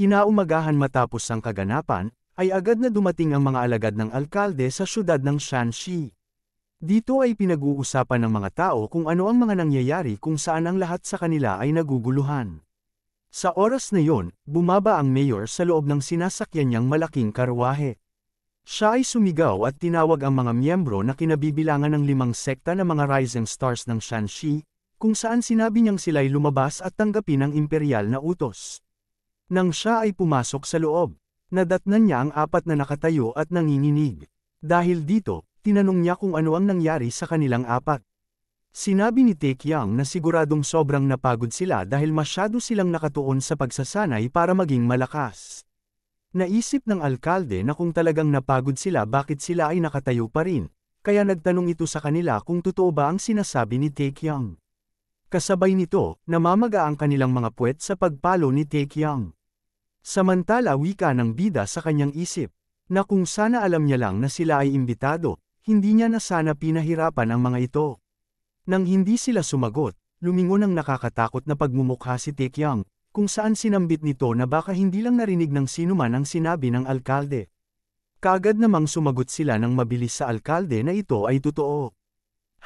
Kinaumagahan matapos ang kaganapan, ay agad na dumating ang mga alagad ng alkalde sa syudad ng Shanxi. Dito ay pinag-uusapan ng mga tao kung ano ang mga nangyayari kung saan ang lahat sa kanila ay naguguluhan. Sa oras na yon, bumaba ang mayor sa loob ng sinasakyan niyang malaking karwahe. Siya ay sumigaw at tinawag ang mga miyembro na kinabibilangan ng 5 sekta na mga rising stars ng Shanxi, kung saan sinabi niyang sila'y lumabas at tanggapin ang imperial na utos. Nang siya ay pumasok sa loob, nadatnan niya ang 4 na nakatayo at nanginginig. Dahil dito, tinanong niya kung ano ang nangyari sa kanilang 4. Sinabi ni Taekyang na siguradong sobrang napagod sila dahil masyado silang nakatuon sa pagsasanay para maging malakas. Naisip ng alkalde na kung talagang napagod sila bakit sila ay nakatayo pa rin, kaya nagtanong ito sa kanila kung totoo ba ang sinasabi ni Taekyang. Kasabay nito, namamaga ang kanilang mga puwet sa pagpalo ni Taekyang. Samantala wika ng bida sa kanyang isip, na kung sana alam niya lang na sila ay imbitado, hindi niya na sana pinahirapan ang mga ito. Nang hindi sila sumagot, lumingon ang nakakatakot na pagmumukha si Taekyang, kung saan sinambit nito na baka hindi lang narinig ng sinuman ang sinabi ng alkalde. Kaagad namang sumagot sila ng mabilis sa alkalde na ito ay totoo.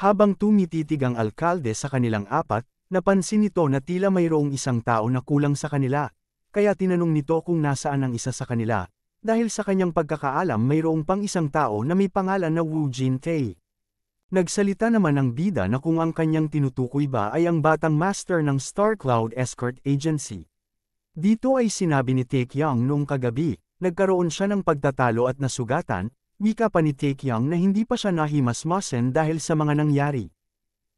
Habang tumititig ang alkalde sa kanilang 4, napansin nito na tila mayroong isang tao na kulang sa kanila. Kaya tinanong nito kung nasaan ang isa sa kanila, dahil sa kanyang pagkakaalam mayroong pang isang tao na may pangalan na Wu Jin-tae. Nagsalita naman ang bida na kung ang kanyang tinutukoy ba ay ang batang master ng Star Cloud Escort Agency. Dito ay sinabi ni Taekyang noong kagabi, nagkaroon siya ng pagtatalo at nasugatan, wika pa ni Taekyang na hindi pa siya nahimasmasen dahil sa mga nangyari.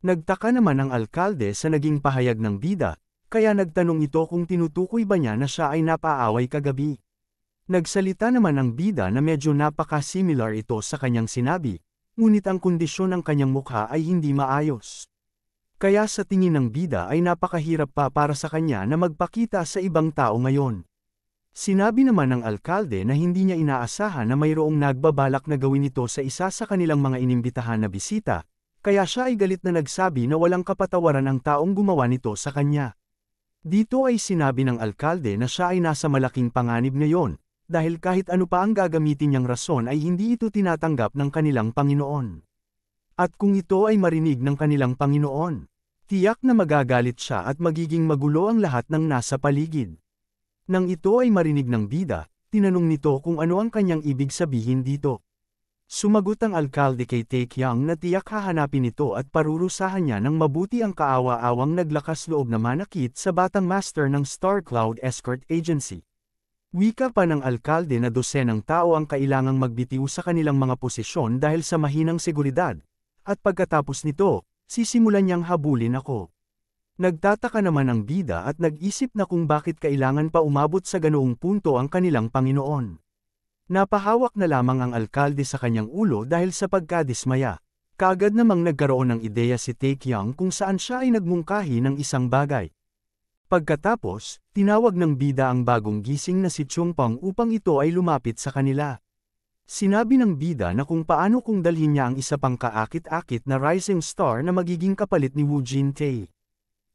Nagtaka naman ang alkalde sa naging pahayag ng bida, kaya nagtanong ito kung tinutukoy ba niya na siya ay napaaway kagabi. Nagsalita naman ang bida na medyo napaka-similar ito sa kanyang sinabi, ngunit ang kondisyon ng kanyang mukha ay hindi maayos. Kaya sa tingin ng bida ay napakahirap pa para sa kanya na magpakita sa ibang tao ngayon. Sinabi naman ng alkalde na hindi niya inaasahan na mayroong nagbabalak na gawin ito sa isa sa kanilang mga inimbitahan na bisita, kaya siya ay galit na nagsabi na walang kapatawaran ang taong gumawa nito sa kanya. Dito ay sinabi ng alkalde na siya ay nasa malaking panganib ngayon, dahil kahit ano pa ang gagamitin niyang rason ay hindi ito tinatanggap ng kanilang Panginoon. At kung ito ay marinig ng kanilang Panginoon, tiyak na magagalit siya at magiging magulo ang lahat ng nasa paligid. Nang ito ay marinig ng bida, tinanong nito kung ano ang kanyang ibig sabihin dito. Sumagot ang alkalde kay Taekyang na tiyak hahanapin ito at parurusahan niya ng mabuti ang kaawa-awang naglakas loob na manakit sa batang master ng Star Cloud Escort Agency. Wika pa ng alkalde na dosenang tao ang kailangang magbitiw sa kanilang mga posisyon dahil sa mahinang seguridad, at pagkatapos nito, sisimulan niyang habulin ako. Nagtataka naman ang bida at nag-isip na kung bakit kailangan pa umabot sa ganoong punto ang kanilang Panginoon. Napahawak na lamang ang alkalde sa kanyang ulo dahil sa pagkadismaya. Kaagad namang nagkaroon ng ideya si Taekyang kung saan siya ay nagmungkahi ng isang bagay. Pagkatapos, tinawag ng bida ang bagong gising na si Chungpang upang ito ay lumapit sa kanila. Sinabi ng bida na kung paano kung dalhin niya ang isa pang kaakit-akit na rising star na magiging kapalit ni Wu Jin-tae.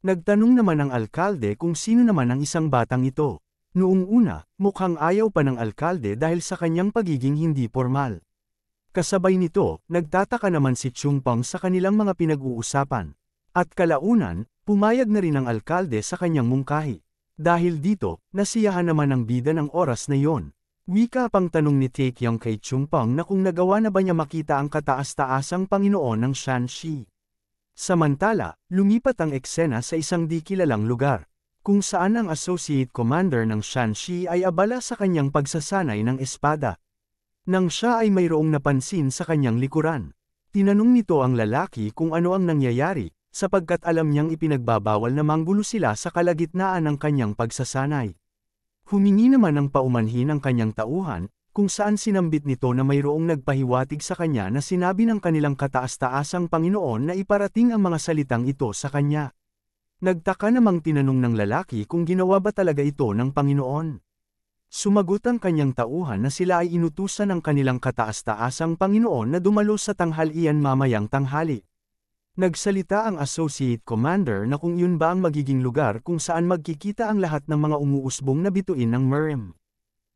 Nagtanong naman ang alkalde kung sino naman ang isang batang ito. Noong una, mukhang ayaw pa ng alkalde dahil sa kanyang pagiging hindi formal. Kasabay nito, nagtataka naman si Chungpang sa kanilang mga pinag-uusapan. At kalaunan, pumayag na rin ang alkalde sa kanyang mungkahi. Dahil dito, nasiyahan naman ang bida ng oras na yon. Wika pang tanong ni Taekyang kay Chungpang na kung nagawa na ba niya makita ang kataas-taasang Panginoon ng Shanxi. Samantala, lumipat ang eksena sa isang di kilalang lugar, kung saan ang Associate Commander ng Shanxi ay abala sa kanyang pagsasanay ng espada. Nang siya ay mayroong napansin sa kanyang likuran, tinanong nito ang lalaki kung ano ang nangyayari, sapagkat alam niyang ipinagbabawal na manggulo sila sa kalagitnaan ng kanyang pagsasanay. Humingi naman ng paumanhin ang kanyang tauhan, kung saan sinambit nito na mayroong nagpahiwatig sa kanya na sinabi ng kanilang kataas-taasang Panginoon na iparating ang mga salitang ito sa kanya. Nagtaka namang tinanong ng lalaki kung ginawa ba talaga ito ng Panginoon. Sumagot ang kanyang tauhan na sila ay inutusan ng kanilang kataas-taasang Panginoon na dumalo sa tanghalian mamayang tanghali. Nagsalita ang Associate Commander na kung yun ba ang magiging lugar kung saan magkikita ang lahat ng mga umuusbong na bituin ng Merim.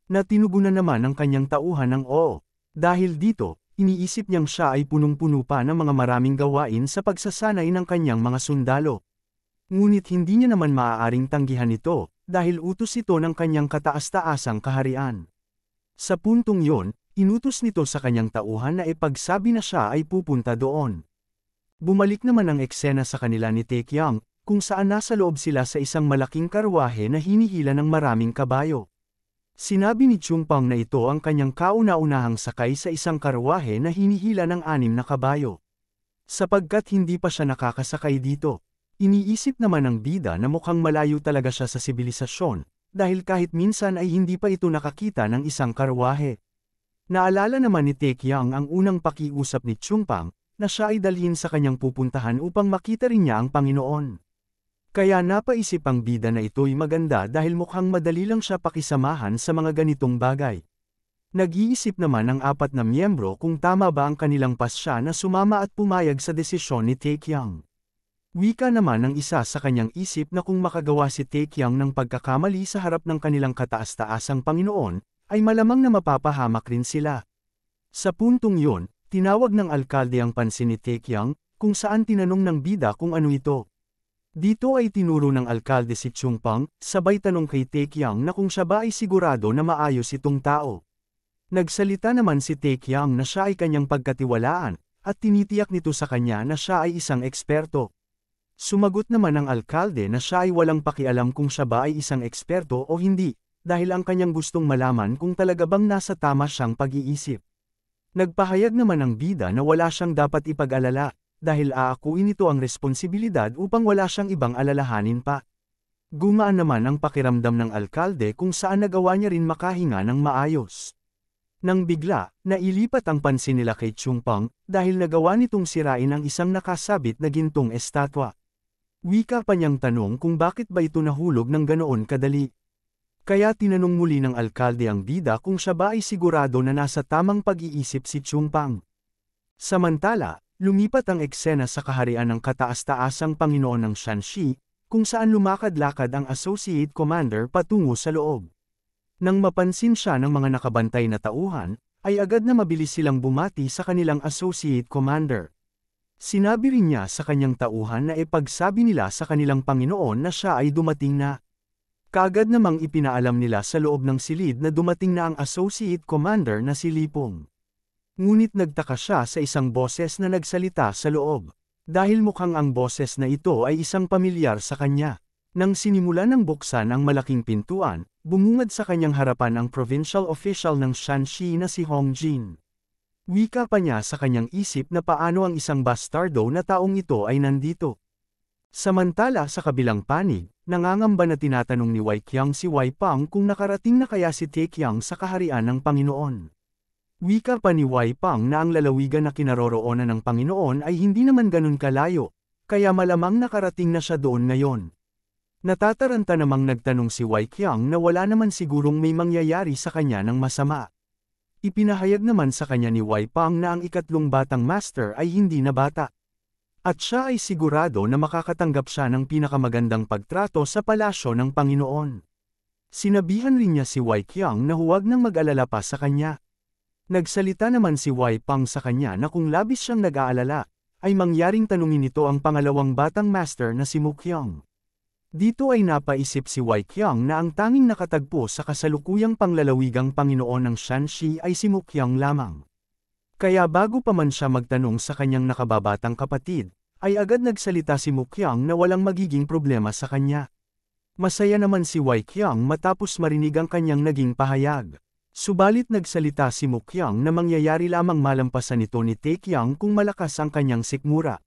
Na tinugunan naman ang kanyang tauhan ng oo. Dahil dito, iniisip niyang siya ay punong-puno pa ng mga maraming gawain sa pagsasanay ng kanyang mga sundalo. Ngunit hindi niya naman maaaring tanggihan ito, dahil utos ito ng kanyang kataas-taasang kaharian. Sa puntong yon, inutos nito sa kanyang tauhan na ipagsabi na siya ay pupunta doon. Bumalik naman ang eksena sa kanila ni Taekyang, kung saan nasa loob sila sa isang malaking karwahe na hinihila ng maraming kabayo. Sinabi ni Chungpang na ito ang kanyang kauna-unahang sakay sa isang karwahe na hinihila ng 6 na kabayo. Sapagkat hindi pa siya nakakasakay dito, iniisip naman ng bida na mukhang malayo talaga siya sa sibilisasyon, dahil kahit minsan ay hindi pa ito nakakita ng isang karwahe. Naalala naman ni Taekyang ang unang pakiusap ni Chungpang, na siya ay dalhin sa kanyang pupuntahan upang makita rin niya ang Panginoon. Kaya napaisip ang bida na ito'y maganda dahil mukhang madali lang siya pakisamahan sa mga ganitong bagay. Nag-iisip naman ang 4 na miyembro kung tama ba ang kanilang pasya na sumama at pumayag sa desisyon ni Taekyang. Wika naman ng isa sa kanyang isip na kung makagawa si Taekyang ng pagkakamali sa harap ng kanilang kataas-taasang Panginoon, ay malamang na mapapahamak rin sila. Sa puntong yon, tinawag ng alkalde ang pansin ni Taekyang, kung saan tinanong ng bida kung ano ito. Dito ay tinuro ng alkalde si Chungpang, sabay tanong kay Taekyang na kung siya ba ay sigurado na maayos itong tao. Nagsalita naman si Taekyang na siya ay kanyang pagkatiwalaan, at tinitiyak nito sa kanya na siya ay isang eksperto. Sumagot naman ang alkalde na siya ay walang pakialam kung siya ba ay isang eksperto o hindi, dahil ang kanyang gustong malaman kung talaga bang nasa tama siyang pag-iisip. Nagpahayag naman ang bida na wala siyang dapat ipag-alala, dahil aakuin nito ang responsibilidad upang wala siyang ibang alalahanin pa. Gumaan naman ang pakiramdam ng alkalde kung saan nagawa niya rin makahinga ng maayos. Nang bigla, nailipat ang pansin nila kay Chungpang, dahil nagawa nitong sirain ang isang nakasabit na gintong estatwa. Wika pa niyang tanong kung bakit ba ito nahulog ng ganoon kadali. Kaya tinanong muli ng alkalde ang bida kung siya ba ay sigurado na nasa tamang pag-iisip si Chungpang. Samantala, lumipat ang eksena sa kaharian ng kataas-taasang Panginoon ng Shanxi, kung saan lumakad-lakad ang Associate Commander patungo sa loob. Nang mapansin siya ng mga nakabantay na tauhan, ay agad na mabilis silang bumati sa kanilang Associate Commander. Sinabi rin niya sa kanyang tauhan na ipagsabi nila sa kanilang Panginoon na siya ay dumating na. Kaagad namang ipinaalam nila sa loob ng silid na dumating na ang Associate Commander na si Lipong. Ngunit nagtaka siya sa isang boses na nagsalita sa loob, dahil mukhang ang boses na ito ay isang pamilyar sa kanya. Nang sinimulan ng buksan ang malaking pintuan, bumungad sa kanyang harapan ang provincial official ng Shanxi na si Hong Jin. Wika pa niya sa kanyang isip na paano ang isang bastardo na taong ito ay nandito. Samantala sa kabilang panig, nangangamba na tinatanong ni Wei Qiang si Wei Pang kung nakarating na kaya si Taekyang sa kaharian ng Panginoon. Wika pa ni Wei Pang na ang lalawigan na kinaroroonan ng Panginoon ay hindi naman ganun kalayo, kaya malamang nakarating na siya doon ngayon. Natataranta namang nagtanong si Wei Qiang na wala naman sigurong may mangyayari sa kanya ng masama. Ipinahayag naman sa kanya ni Wei Pang na ang 3 batang master ay hindi na bata. At siya ay sigurado na makakatanggap siya ng pinakamagandang pagtrato sa palasyo ng Panginoon. Sinabihan rin niya si Wei Qiang na huwag nang mag-alala pa sa kanya. Nagsalita naman si Wei Pang sa kanya na kung labis siyang nag-aalala, ay mangyaring tanungin nito ang pangalawang batang master na si Mu Qiang. Dito ay napaisip si Wei Qiang na ang tanging nakatagpo sa kasalukuyang panglalawigang Panginoon ng Shanxi ay si Mu Qiang lamang. Kaya bago pa man siya magtanong sa kanyang nakababatang kapatid, ay agad nagsalita si Mu Qiang na walang magiging problema sa kanya. Masaya naman si Wei Qiang matapos marinig ang kanyang naging pahayag. Subalit nagsalita si Mu Qiang na mangyayari lamang malampasan ito ni Taekyang kung malakas ang kanyang sikmura.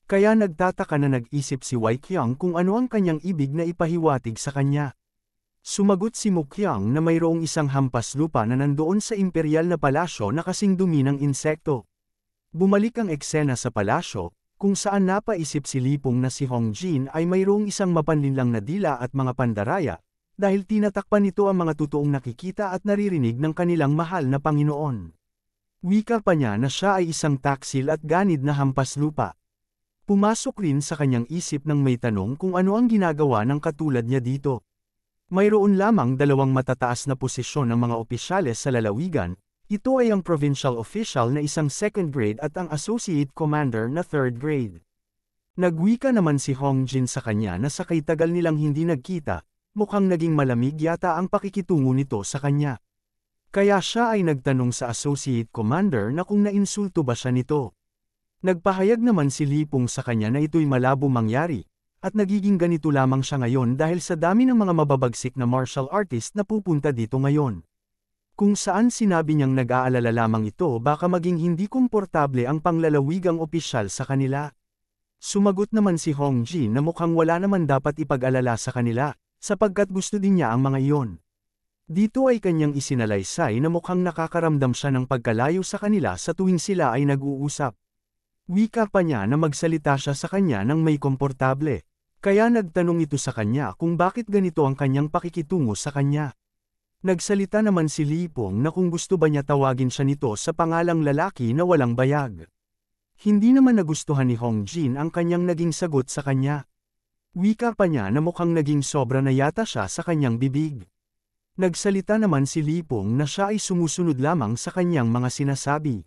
Kaya nagtataka na nag-isip si Wei Qiang kung ano ang kanyang ibig na ipahiwatig sa kanya. Sumagot si Mu Qiang na mayroong isang hampas lupa na nandoon sa imperial na palasyo na kasing dumi ng insekto. Bumalik ang eksena sa palasyo, kung saan napaisip si Lipong na si Hong Jin ay mayroong isang mapanlinlang na dila at mga pandaraya, dahil tinatakpan nito ang mga totoong nakikita at naririnig ng kanilang mahal na Panginoon. Wika pa niya na siya ay isang taksil at ganid na hampas lupa. Pumasok rin sa kanyang isip nang may tanong kung ano ang ginagawa ng katulad niya dito. Mayroon lamang dalawang matataas na posisyon ng mga opisyales sa lalawigan, ito ay ang provincial official na isang second grade at ang associate commander na third grade. Nagwika naman si Hong Jin sa kanya na sa tagal nilang hindi nagkita, mukhang naging malamig yata ang pakikitungo nito sa kanya. Kaya siya ay nagtanong sa associate commander na kung nainsulto ba siya nito. Nagpahayag naman si Li Peng sa kanya na ito'y malabo mangyari, at nagiging ganito lamang siya ngayon dahil sa dami ng mga mababagsik na martial artist na pupunta dito ngayon. Kung saan sinabi niyang nag-aalala lamang ito baka maging hindi komportable ang panglalawigang opisyal sa kanila. Sumagot naman si Hong Jin na mukhang wala naman dapat ipag-alala sa kanila, sapagkat gusto din niya ang mga iyon. Dito ay kanyang isinalaysay na mukhang nakakaramdam siya ng pagkalayo sa kanila sa tuwing sila ay nag-uusap. Wika pa niya na magsalita siya sa kanya nang may komportable, kaya nagtanong ito sa kanya kung bakit ganito ang kanyang pakikitungo sa kanya. Nagsalita naman si Li Peng na kung gusto ba niya tawagin siya nito sa pangalang lalaki na walang bayag. Hindi naman nagustuhan ni Hong Jin ang kanyang naging sagot sa kanya. Wika pa niya na mukhang naging sobra na yata siya sa kanyang bibig. Nagsalita naman si Li Peng na siya ay sumusunod lamang sa kanyang mga sinasabi.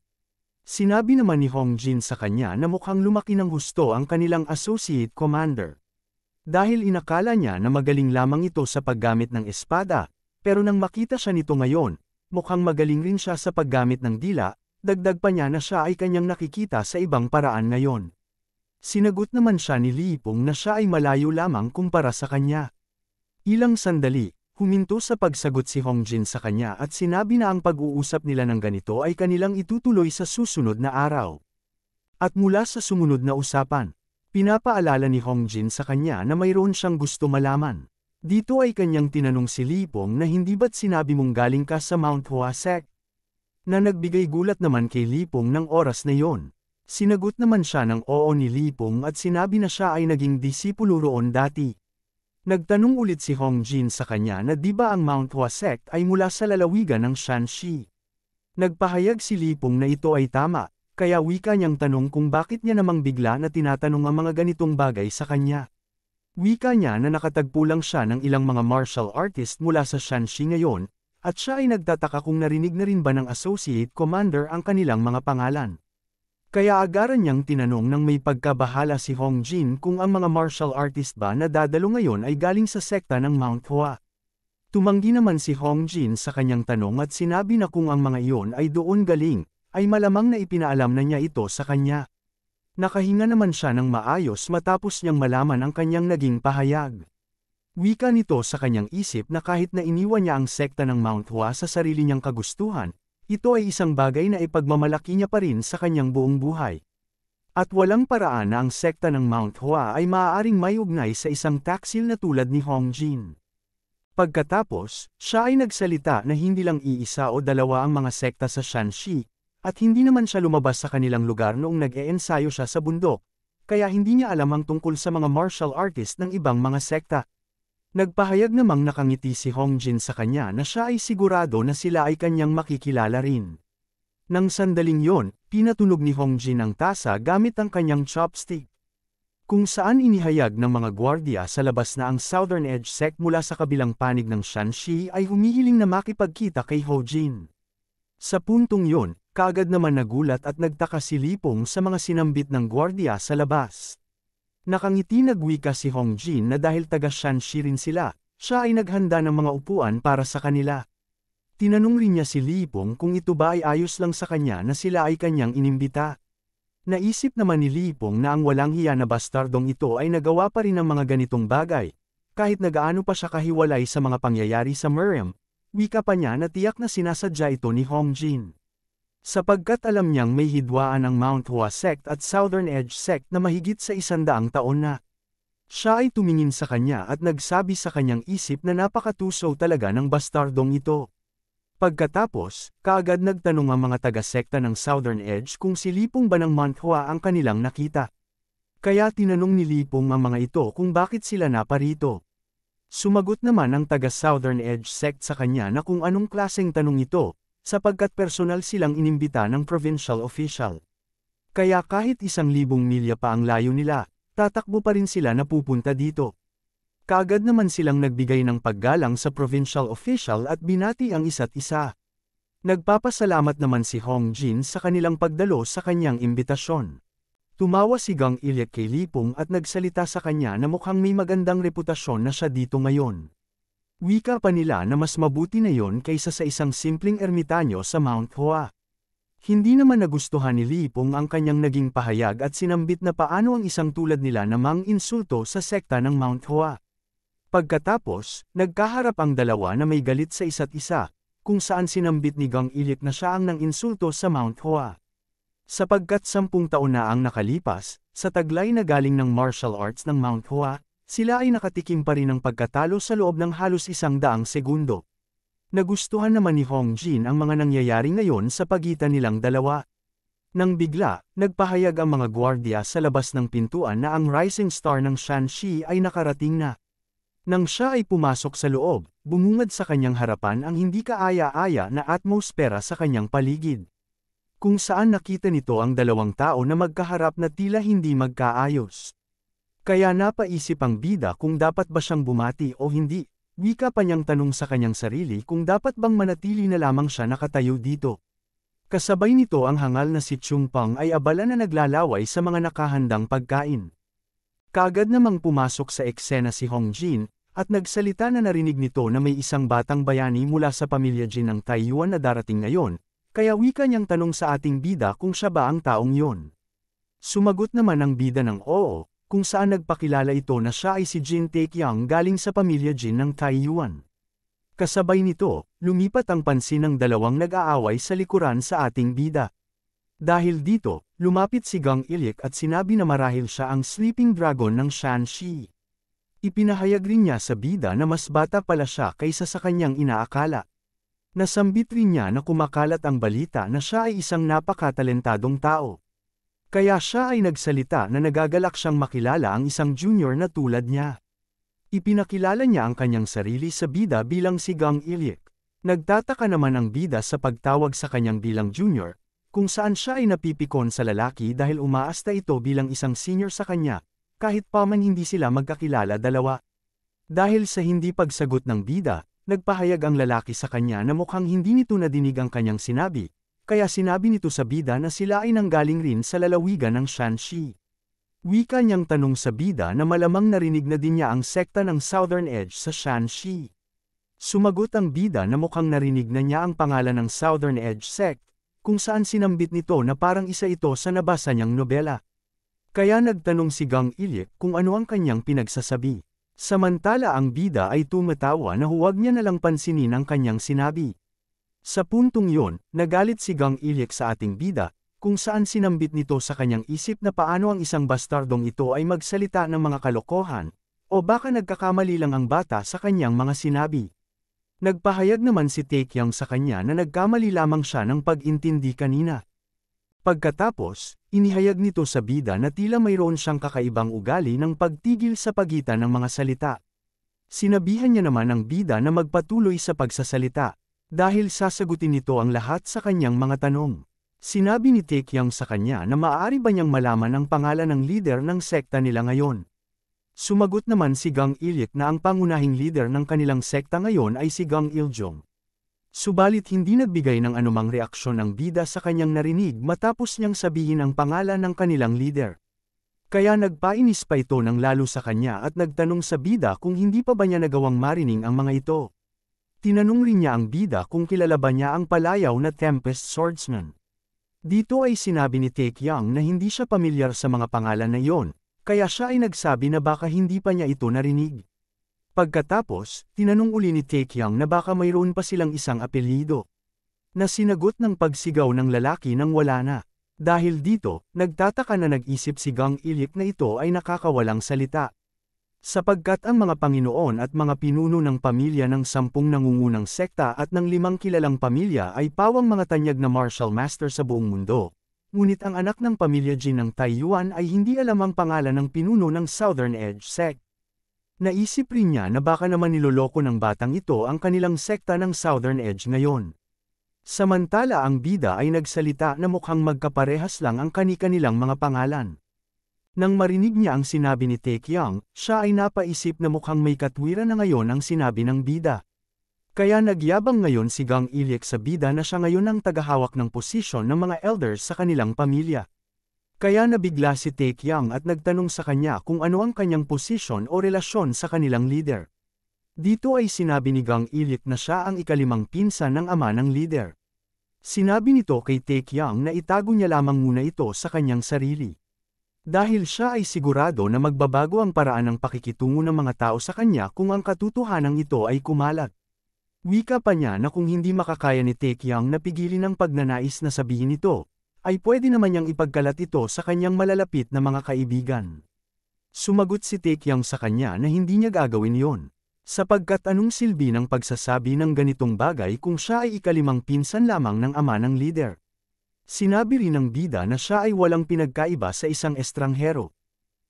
Sinabi naman ni Hong Jin sa kanya na mukhang lumaki ng husto ang kanilang associate commander. Dahil inakala niya na magaling lamang ito sa paggamit ng espada, pero nang makita siya nito ngayon, mukhang magaling rin siya sa paggamit ng dila, dagdag pa niya na siya ay kanyang nakikita sa ibang paraan ngayon. Sinagot naman siya ni Li Peng na siya ay malayo lamang kumpara sa kanya. Ilang sandali, huminto sa pagsagot si Hong Jin sa kanya at sinabi na ang pag-uusap nila ng ganito ay kanilang itutuloy sa susunod na araw. At mula sa sumunod na usapan, pinapaalala ni Hong Jin sa kanya na mayroon siyang gusto malaman. Dito ay kanyang tinanong si Li Peng na hindi ba't sinabi mong galing ka sa Mount Hua Sect? Na nagbigay gulat naman kay Li Peng ng oras na yon. Sinagot naman siya ng oo ni Li Peng at sinabi na siya ay naging disipulo roon dati. Nagtanong ulit si Hong Jin sa kanya na di ba ang Mount Hua Sect ay mula sa lalawigan ng Shanxi. Nagpahayag si Li Peng na ito ay tama, kaya wika niyang tanong kung bakit niya namang bigla na tinatanong ang mga ganitong bagay sa kanya. Wika niya na nakatagpo lang siya ng ilang mga martial artist mula sa Shanxi ngayon, at siya ay nagtataka kung narinig na rin ba ng associate commander ang kanilang mga pangalan. Kaya agaran niyang tinanong ng may pagkabahala si Hong Jin kung ang mga martial artist ba na dadalo ngayon ay galing sa sekta ng Mount Hua. Tumanggi naman si Hong Jin sa kanyang tanong at sinabi na kung ang mga iyon ay doon galing, ay malamang na ipinaalam na niya ito sa kanya. Nakahinga naman siya ng maayos matapos niyang malaman ang kanyang naging pahayag. Wika nito sa kanyang isip na kahit na iniwan niya ang sekta ng Mount Hua sa sarili niyang kagustuhan, ito ay isang bagay na ipagmamalaki niya pa rin sa kanyang buong buhay. At walang paraan na ang sekta ng Mount Hua ay maaaring may ugnay sa isang taksil na tulad ni Hong Jin. Pagkatapos, siya ay nagsalita na hindi lang iisa o dalawa ang mga sekta sa Shanxi, at hindi naman siya lumabas sa kanilang lugar noong nag-eensayo siya sa bundok, kaya hindi niya alam ang tungkol sa mga martial artist ng ibang mga sekta. Nagpahayag namang nakangiti si Hong Jin sa kanya na siya ay sigurado na sila ay kanyang makikilala rin. Nang sandaling yon, pinatunog ni Hong Jin ang tasa gamit ang kanyang chopstick. Kung saan inihayag ng mga gwardiya sa labas na ang Southern Edge Sect mula sa kabilang panig ng Shanxi ay humihiling na makipagkita kay Hong Jin. Sa puntong yon, kaagad naman nagulat at nagtaka si Li Peng sa mga sinambit ng gwardiya sa labas. Nakangiti nagwika si Hong Jin na dahil taga Shanxi rin sila, siya ay naghanda ng mga upuan para sa kanila. Tinanong rin niya si Li Peng kung ito ba ay ayos lang sa kanya na sila ay kanyang inimbita. Naisip naman ni Li Peng na ang walang hiya na bastardong ito ay nagawa pa rin ng mga ganitong bagay, kahit nagaano pa siya kahiwalay sa mga pangyayari sa Miriam, wika pa niya na tiyak na sinasadya ito ni Hong Jin. Sapagkat alam niyang may hidwaan ang Mount Hua Sect at Southern Edge Sect na mahigit sa 100 taon na. Siya ay tumingin sa kanya at nagsabi sa kanyang isip na napakatusaw talaga ng bastardong ito. Pagkatapos, kaagad nagtanong ang mga taga-sekta ng Southern Edge kung si Li Peng ba ng Mount Hua ang kanilang nakita. Kaya tinanong ni Li Peng ang mga ito kung bakit sila naparito. Sumagot naman ang taga-Southern Edge Sect sa kanya na kung anong klaseng tanong ito, sapagkat personal silang inimbita ng provincial official. Kaya kahit 1,000 milya pa ang layo nila, tatakbo pa rin sila na pupunta dito. Kaagad naman silang nagbigay ng paggalang sa provincial official at binati ang isa't isa. Nagpapasalamat naman si Hong Jin sa kanilang pagdalo sa kanyang imbitasyon. Tumawa si Gang Ilyek kay Lipong at nagsalita sa kanya na mukhang may magandang reputasyon na siya dito ngayon. Wika pa nila na mas mabuti na yon kaysa sa isang simpleng ermitanyo sa Mount Hoa. Hindi naman nagustuhan ni Lipong ang kanyang naging pahayag at sinambit na paano ang isang tulad nila namang insulto sa sekta ng Mount Hoa. Pagkatapos, nagkaharap ang dalawa na may galit sa isa't isa, kung saan sinambit ni Gang Ilyek na siya ang nang-insulto sa Mount Hoa. Sapagkat 10 taon na ang nakalipas, sa taglay na galing ng martial arts ng Mount Hoa, sila ay nakatikim pa rin ng pagkatalo sa loob ng halos 100 segundo. Nagustuhan naman ni Hong Jin ang mga nangyayari ngayon sa pagitan nilang dalawa. Nang bigla, nagpahayag ang mga gwardiya sa labas ng pintuan na ang rising star ng Shanxi ay nakarating na. Nang siya ay pumasok sa loob, bumungad sa kanyang harapan ang hindi kaaya-aya na atmosfera sa kanyang paligid. Kung saan nakita nito ang dalawang tao na magkaharap na tila hindi magkaayos. Kaya napaisip ang bida kung dapat ba siyang bumati o hindi. Wika pa niyang tanong sa kanyang sarili kung dapat bang manatili na lamang siya nakatayo dito. Kasabay nito ang hangal na si Chung Pang ay abala na naglalaway sa mga nakahandang pagkain. Kaagad namang pumasok sa eksena si Hong Jin, at nagsalita na narinig nito na may isang batang bayani mula sa pamilya Jin ng Taiyuan na darating ngayon. Kaya wika niyang tanong sa ating bida kung siya ba ang taong yon. Sumagot naman ang bida ng oo, kung saan nagpakilala ito na siya ay si Jin Taekyang galing sa pamilya Jin ng Taiyuan. Kasabay nito, lumipat ang pansin ng dalawang nag-aaway sa likuran sa ating bida. Dahil dito, lumapit si Gang Ilyek at sinabi na marahil siya ang sleeping dragon ng Shanxi. Ipinahayag rin niya sa bida na mas bata pala siya kaysa sa kanyang inaakala. Nasambit rin niya na kumakalat ang balita na siya ay isang napakatalentadong tao. Kaya siya ay nagsalita na nagagalak siyang makilala ang isang junior na tulad niya. Ipinakilala niya ang kanyang sarili sa bida bilang si Gang Ilyek. Nagtataka naman ang bida sa pagtawag sa kanyang bilang junior, kung saan siya ay napipikon sa lalaki dahil umaasta ito bilang isang senior sa kanya, kahit pa man hindi sila magkakilala dalawa. Dahil sa hindi pagsagot ng bida, nagpahayag ang lalaki sa kanya na mukhang hindi nito nadinig ang kanyang sinabi, kaya sinabi nito sa bida na sila ay nanggaling rin sa lalawigan ng Shanxi. Wika niyang tanong sa bida na malamang narinig na din niya ang sekta ng Southern Edge sa Shanxi. Sumagot ang bida na mukhang narinig na niya ang pangalan ng Southern Edge sect, kung saan sinambit nito na parang isa ito sa nabasa niyang nobela. Kaya nagtanong si Gang Ilyek kung ano ang kanyang pinagsasabi. Samantala ang bida ay tumatawa na huwag niya nalang pansinin ang kanyang sinabi. Sa puntong yon, nagalit si Gang Ilyek sa ating bida, kung saan sinambit nito sa kanyang isip na paano ang isang bastardong ito ay magsalita ng mga kalokohan, o baka nagkakamali lang ang bata sa kanyang mga sinabi. Nagpahayag naman si Taekyang sa kanya na nagkamali lamang siya ng pag-intindi kanina. Pagkatapos, inihayag nito sa bida na tila mayroon siyang kakaibang ugali ng pagtigil sa pagitan ng mga salita. Sinabihan niya naman ang bida na magpatuloy sa pagsasalita, dahil sasagutin nito ang lahat sa kanyang mga tanong. Sinabi ni Taekyang sa kanya na maaari ba niyang malaman ang pangalan ng leader ng sekta nila ngayon. Sumagot naman si Gang Ilyek na ang pangunahing leader ng kanilang sekta ngayon ay si Gang Iljong. Subalit hindi nagbigay ng anumang reaksyon ang bida sa kanyang narinig matapos niyang sabihin ang pangalan ng kanilang leader. Kaya nagpainis pa ito ng lalo sa kanya at nagtanong sa bida kung hindi pa ba niya nagawang marining ang mga ito. Tinanong rin niya ang bida kung kilala ba niya ang palayaw na Tempest Swordsman. Dito ay sinabi ni Taekyang na hindi siya pamilyar sa mga pangalan na iyon, kaya siya ay nagsabi na baka hindi pa niya ito narinig. Pagkatapos, tinanong uli ni Taekyang na baka mayroon pa silang isang apelyido. Na sinagot ng pagsigaw ng lalaki nang wala na. Dahil dito, nagtataka na nag-isip si Gang Ilyek na ito ay nakakawalang salita. Sapagkat ang mga Panginoon at mga pinuno ng pamilya ng 10 nangungunang sekta at ng 5 kilalang pamilya ay pawang mga tanyag na martial master sa buong mundo. Ngunit ang anak ng pamilya Jin ng Taiyuan ay hindi alam ang pangalan ng pinuno ng Southern Edge sect. Naisip rin niya na baka naman niloloko ng batang ito ang kanilang sekta ng Southern Edge ngayon. Samantala ang bida ay nagsalita na mukhang magkaparehas lang ang kani-kanilang mga pangalan. Nang marinig niya ang sinabi ni Taekyang, siya ay napaisip na mukhang may katwiran na ngayon ang sinabi ng bida. Kaya nagyabang ngayon si Gang Ilyek sa bida na siya ngayon ang tagahawak ng posisyon ng mga elders sa kanilang pamilya. Kaya nabigla si Taekyang at nagtanong sa kanya kung ano ang kanyang posisyon o relasyon sa kanilang leader. Dito ay sinabi ni Gang Ilyek na siya ang ikalimang pinsan ng ama ng leader. Sinabi nito kay Taekyang na itago niya lamang muna ito sa kanyang sarili. Dahil siya ay sigurado na magbabago ang paraan ng pakikitungo ng mga tao sa kanya kung ang katotohanan ito ay kumalat. Wika pa niya na kung hindi makakaya ni Taekyang na pigilin ang pagnanais na sabihin ito, ay pwede naman niyang ipagkalat ito sa kanyang malalapit na mga kaibigan. Sumagot si Taekyang sa kanya na hindi niya gagawin yon. Sapagkat anong silbi ng pagsasabi ng ganitong bagay kung siya ay ikalimang pinsan lamang ng ama ng leader. Sinabi rin ng bida na siya ay walang pinagkaiba sa isang estranghero.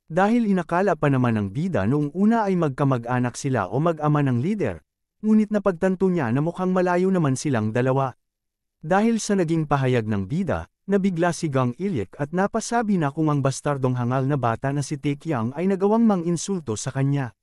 Dahil inakala pa naman ng bida noong una ay magkamag-anak sila o mag-ama ng leader, ngunit napagtanto niya na mukhang malayo naman silang dalawa. Dahil sa naging pahayag ng bida, nabigla si Gang Ilyek at napasabi na kung ang bastardong hangal na bata na si Taekyang ay nagawang mang-insulto sa kanya.